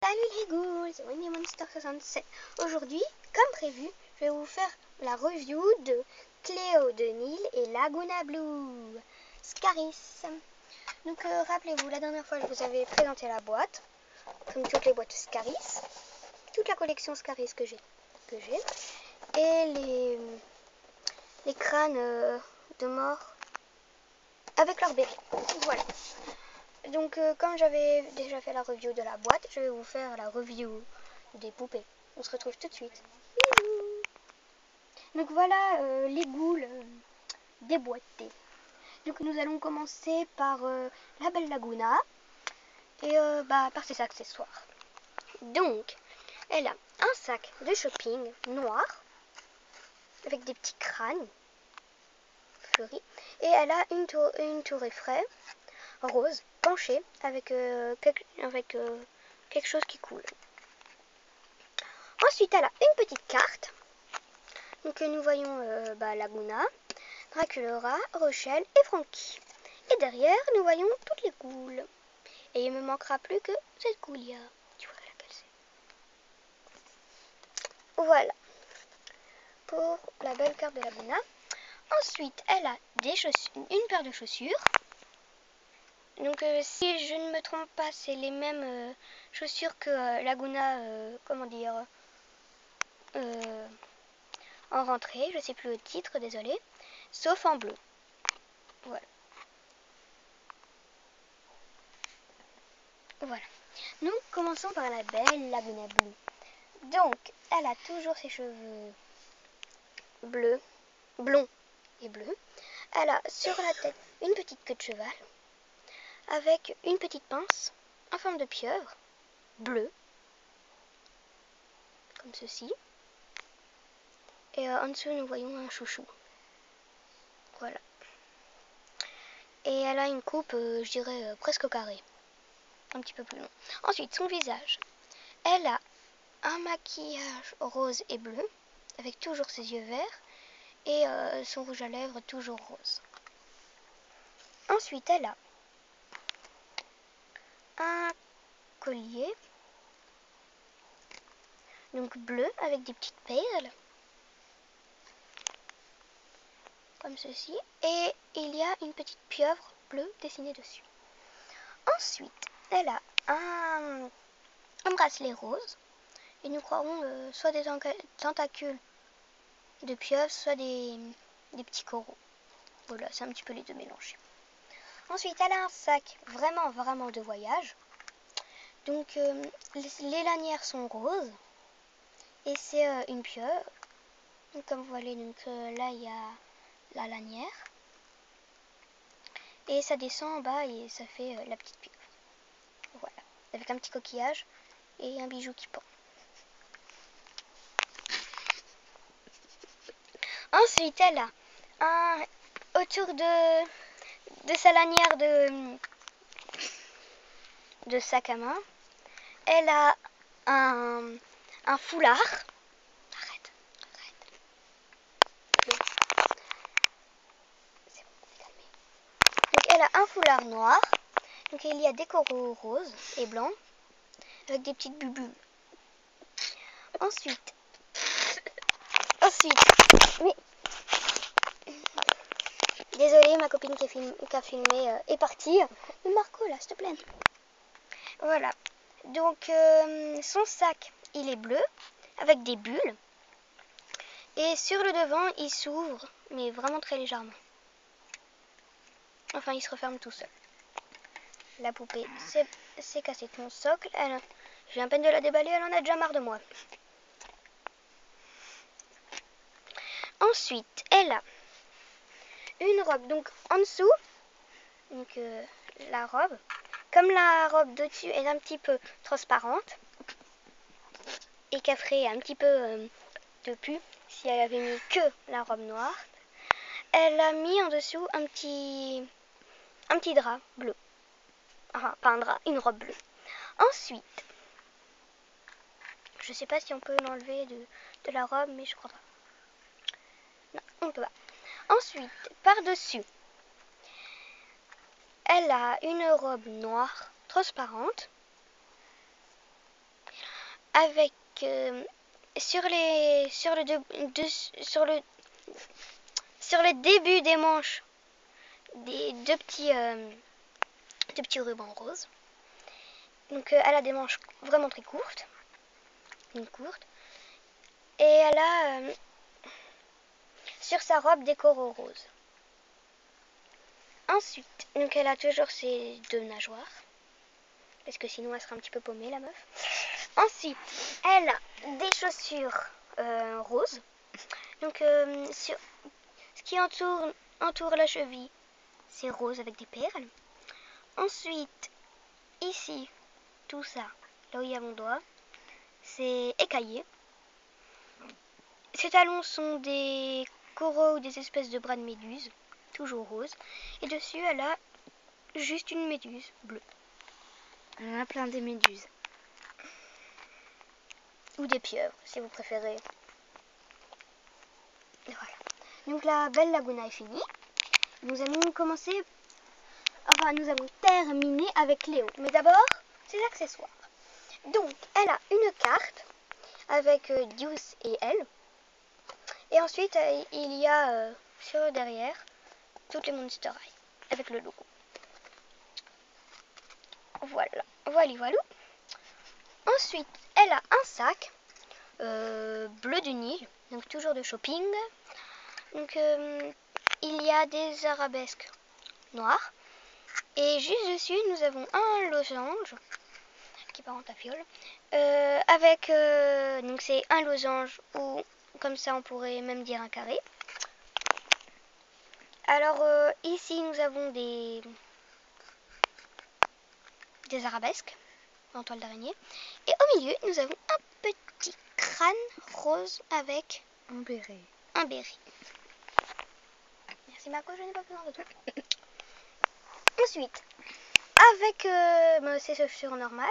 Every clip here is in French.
Salut les ghouls, c'est Wendy Monster 67. Aujourd'hui, comme prévu, je vais vous faire la review de Cléo de Nil et Laguna Blue Scaris. Donc rappelez-vous, la dernière fois je vous avais présenté la boîte, comme toutes les boîtes Scaris, toute la collection Scaris que j'ai, et les crânes de mort avec leur béret. Voilà. Donc comme j'avais déjà fait la review de la boîte, je vais vous faire la review des poupées. On se retrouve tout de suite. Donc voilà les ghouls déboîtés. Donc nous allons commencer par la belle Laguna et par ses accessoires. Donc elle a un sac de shopping noir avec des petits crânes fleuris et elle a une tour Eiffel rose penchée avec quelque chose qui coule. Ensuite, elle a une petite carte. Donc nous voyons Laguna, Dracula, Rochelle et Frankie. Et derrière, nous voyons toutes les ghouls. Et il ne me manquera plus que cette goulia. Tu vois laquelle c'est. Voilà. Pour la belle carte de Laguna. Ensuite, elle a une paire de chaussures. Donc si je ne me trompe pas, c'est les mêmes chaussures que Laguna, en rentrée, je ne sais plus le titre, désolé, sauf en bleu. Voilà. Voilà. Nous commençons par la belle Laguna Blue. Donc, elle a toujours ses cheveux blonds et bleus. Elle a sur la tête une petite queue de cheval avec une petite pince en forme de pieuvre bleue, comme ceci. Et en dessous, nous voyons un chouchou. Voilà. Et elle a une coupe, je dirais, presque carrée. Un petit peu plus long. Ensuite, son visage. Elle a un maquillage rose et bleu, avec toujours ses yeux verts, et son rouge à lèvres toujours rose. Ensuite, elle a un collier, donc bleu, avec des petites perles, comme ceci, et il y a une petite pieuvre bleue dessinée dessus. Ensuite, elle a un bracelet rose, et nous croirons soit des tentacules de pieuvre, soit des petits coraux. Voilà, c'est un petit peu les deux mélangés. Ensuite, elle a un sac vraiment de voyage. Donc, les lanières sont roses, et c'est une pieuvre. Donc, comme vous voyez, là, il y a la lanière. Et ça descend en bas et ça fait la petite pieuvre. Voilà, avec un petit coquillage et un bijou qui pend. Ensuite, elle a autour de sa lanière de sac à main, elle a un foulard. Arrête. C'est bon, on est calmé. Donc elle a un foulard noir. Donc il y a des coraux roses et blancs avec des petites bulles. Ensuite, oui. Désolée, ma copine qui a filmé est partie. Mais Marco, là, s'il te plaît. Voilà. Donc, son sac, il est bleu, avec des bulles. Et sur le devant, il s'ouvre, mais vraiment très légèrement. Enfin, il se referme tout seul. La poupée s'est cassée de mon socle. Je viens à peine de la déballer, elle en a déjà marre de moi. Ensuite, elle a une robe, donc en dessous, donc la robe, comme la robe d'au-dessus est un petit peu transparente et qu'elle ferait un petit peu de pu si elle avait mis que la robe noire, elle a mis en dessous un petit drap bleu. Enfin, pas un drap, une robe bleue. Ensuite, je sais pas si on peut l'enlever de la robe, mais je crois pas. Non, on peut pas. Ensuite, par-dessus, elle a une robe noire transparente avec sur le début des manches des deux petits rubans roses. Donc elle a des manches vraiment très courtes, et elle a sur sa robe des coraux roses. Ensuite, donc elle a toujours ses deux nageoires, parce que sinon elle sera un petit peu paumée la meuf. Ensuite, elle a des chaussures roses. Donc ce qui entoure la cheville, c'est rose avec des perles. Ensuite, ici, tout ça, là où il y a mon doigt, c'est écaillé. Ses talons sont des coraux ou des espèces de bras de méduse, toujours roses. Et dessus, elle a juste une méduse bleue. On a plein des méduses. Ou des pieuvres, si vous préférez. Et voilà. Donc la belle laguna est finie. Nous allons terminé avec Léo. Mais d'abord, ses accessoires. Donc, elle a une carte avec Deuce et elle. Et ensuite, il y a sur derrière toutes les Monster High avec le logo. Voilà. Ensuite, elle a un sac bleu du Nil, donc toujours de shopping. Donc, il y a des arabesques noires. Et juste dessus, nous avons un losange qui part en tafiole. Donc c'est un losange, ou comme ça on pourrait même dire un carré. Alors ici nous avons des arabesques en toile d'araignée. Et au milieu nous avons un petit crâne rose avec un béret. Merci Marco, je n'ai pas besoin de tout. Ensuite, avec ses chaussures normales,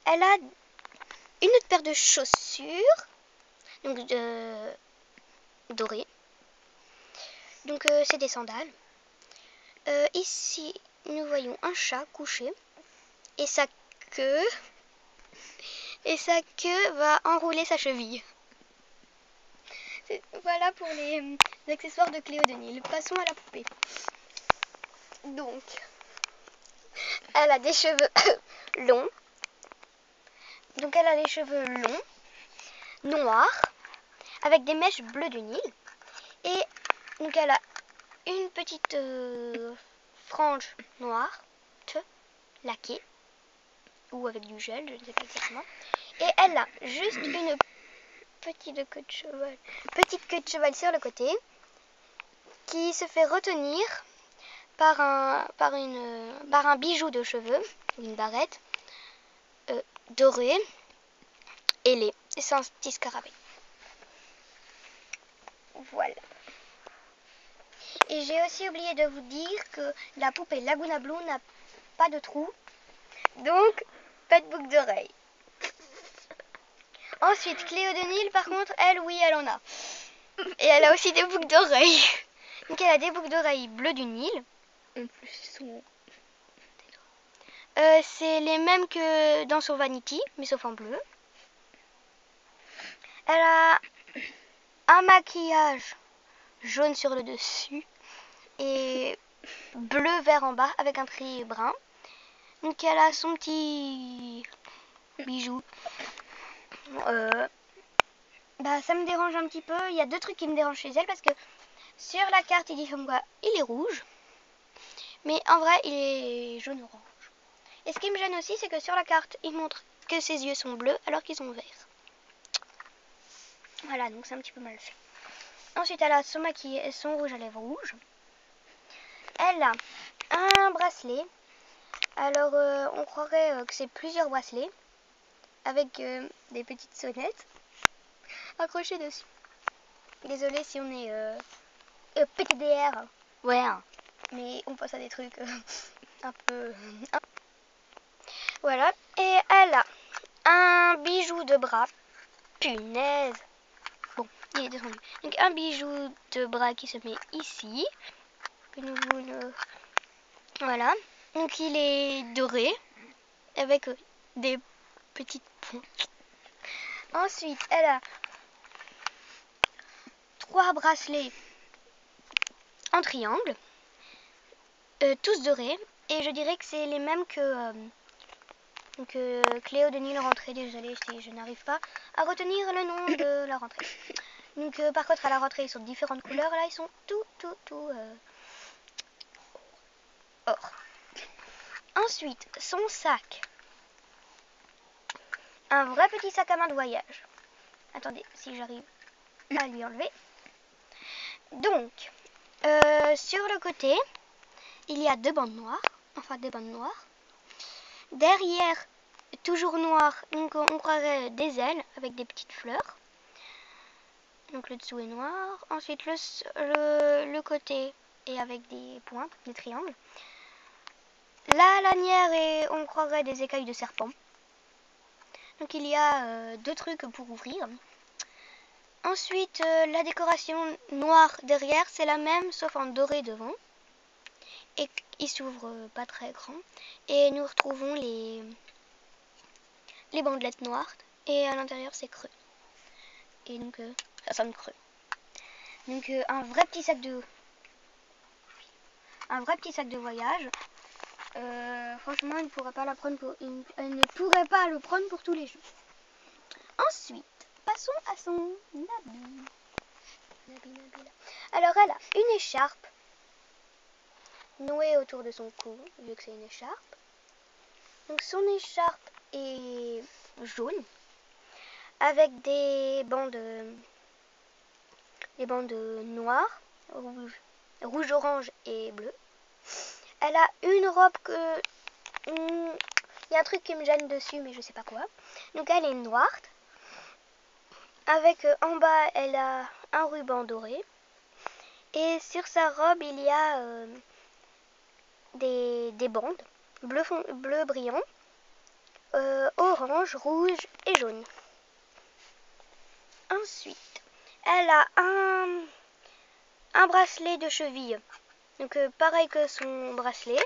elle a une autre paire de chaussures, donc dorées. Donc c'est des sandales. Ici, nous voyons un chat couché et sa queue va enrouler sa cheville. Voilà pour les accessoires de Cléo de Nil. Passons à la poupée. Donc, elle a des cheveux longs. Donc elle a les cheveux longs, noirs, avec des mèches bleues du Nil. Et donc elle a une petite frange noire, laquée, ou avec du gel, je ne sais pas exactement. Et elle a juste une petite queue de cheval sur le côté, qui se fait retenir par un bijou de cheveux, une barrette, dorée, ailée. Et c'est un petit scarabée. Voilà. Et j'ai aussi oublié de vous dire que la poupée Laguna Blue n'a pas de trou, donc pas de boucle d'oreille. Ensuite, Cléo de Nil, par contre, elle, oui, elle en a. Et elle a aussi des boucles d'oreilles. Donc elle a des boucles d'oreilles bleues du Nil. En plus, ils sont... c'est les mêmes que dans son Vanity, mais sauf en bleu. Elle a un maquillage jaune sur le dessus et bleu vert en bas avec un tri brun. Donc elle a son petit bijou. Ça me dérange un petit peu. Il y a deux trucs qui me dérangent chez elle, parce que sur la carte il dit comme quoi il est rouge, mais en vrai il est jaune-orange. Et ce qui me gêne aussi, c'est que sur la carte il montre que ses yeux sont bleus alors qu'ils sont verts. Voilà, donc c'est un petit peu mal fait. Ensuite elle a son rouge à lèvres rouge. Elle a un bracelet. Alors on croirait que c'est plusieurs bracelets avec des petites sonnettes accrochées dessus. Désolée si on est PTDR. Ouais. Mais on passe à des trucs un peu... Voilà. Et elle a un bijou de bras. Punaise. Bon, il est descendu. Donc un bijou de bras qui se met ici. Que nous voulons... Voilà. Donc il est doré. Avec des petites pointes. Ensuite, elle a 3 bracelets en triangle, tous dorés. Et je dirais que c'est les mêmes que Cléo de Nil rentrée. Désolée si je n'arrive pas à retenir le nom de la rentrée. Donc par contre à la rentrée ils sont de différentes couleurs. Là ils sont tout or. Ensuite son sac. Un vrai petit sac à main de voyage. Attendez si j'arrive à lui enlever. Donc sur le côté il y a 2 bandes noires. Enfin des bandes noires. Derrière, toujours noir, donc on croirait des ailes avec des petites fleurs. Donc le dessous est noir. Ensuite le côté est avec des pointes, des triangles. La lanière et on croirait des écailles de serpent. Donc il y a 2 trucs pour ouvrir. Ensuite la décoration noire derrière c'est la même sauf en doré devant. Et il s'ouvre pas très grand. Et nous retrouvons les bandelettes noires. Et à l'intérieur c'est creux. Et donc ça sonne creux. Donc un vrai petit sac de voyage. Franchement, elle ne pourrait pas le prendre pour tous les jours. Ensuite, passons à son habit. Alors elle a une écharpe nouée autour de son cou, vu que c'est une écharpe. Donc son écharpe est jaune avec des bandes noires, rouge, orange et bleu. Elle a une robe que il y a un truc qui me gêne dessus mais je sais pas quoi. Donc elle est noire. Avec en bas elle a un ruban doré. Et sur sa robe il y a des bandes bleu brillant, orange, rouge et jaune. Ensuite elle a un bracelet de cheville. Donc pareil que son bracelet.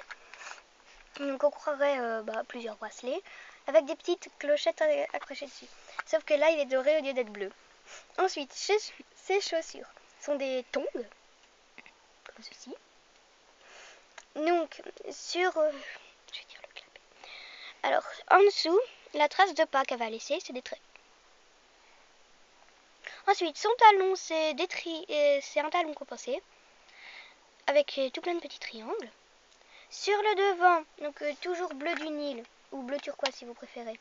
Donc on croirait plusieurs bracelets avec des petites clochettes accrochées dessus. Sauf que là il est doré au lieu d'être bleu. Ensuite ses chaussures sont des tongs comme ceci. Donc sur je vais dire le clapet. Alors en dessous la trace de pas qu'elle va laisser c'est des traits. Ensuite son talon c'est un talon compensé avec tout plein de petits triangles. Sur le devant, donc toujours bleu du Nil, ou bleu turquoise si vous préférez,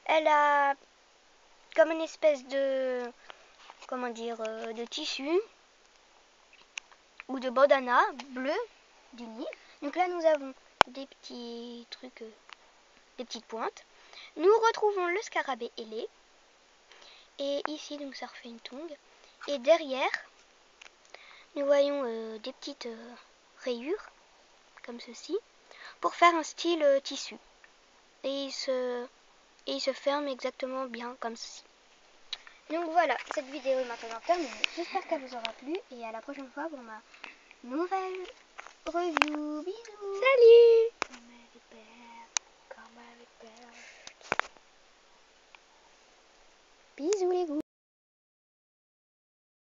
elle a comme une espèce de, de tissu, ou de bandana bleu du Nil. Donc là nous avons des petits trucs, des petites pointes. Nous retrouvons le scarabée ailé. Et ici donc ça refait une tongue. Et derrière, nous voyons des petites rayures, comme ceci. Pour faire un style tissu. Et il se ferme exactement bien comme ceci. Donc voilà, cette vidéo est maintenant terminée. J'espère qu'elle vous aura plu et à la prochaine fois pour ma nouvelle review. Bisous. Salut. Bisous les goûts.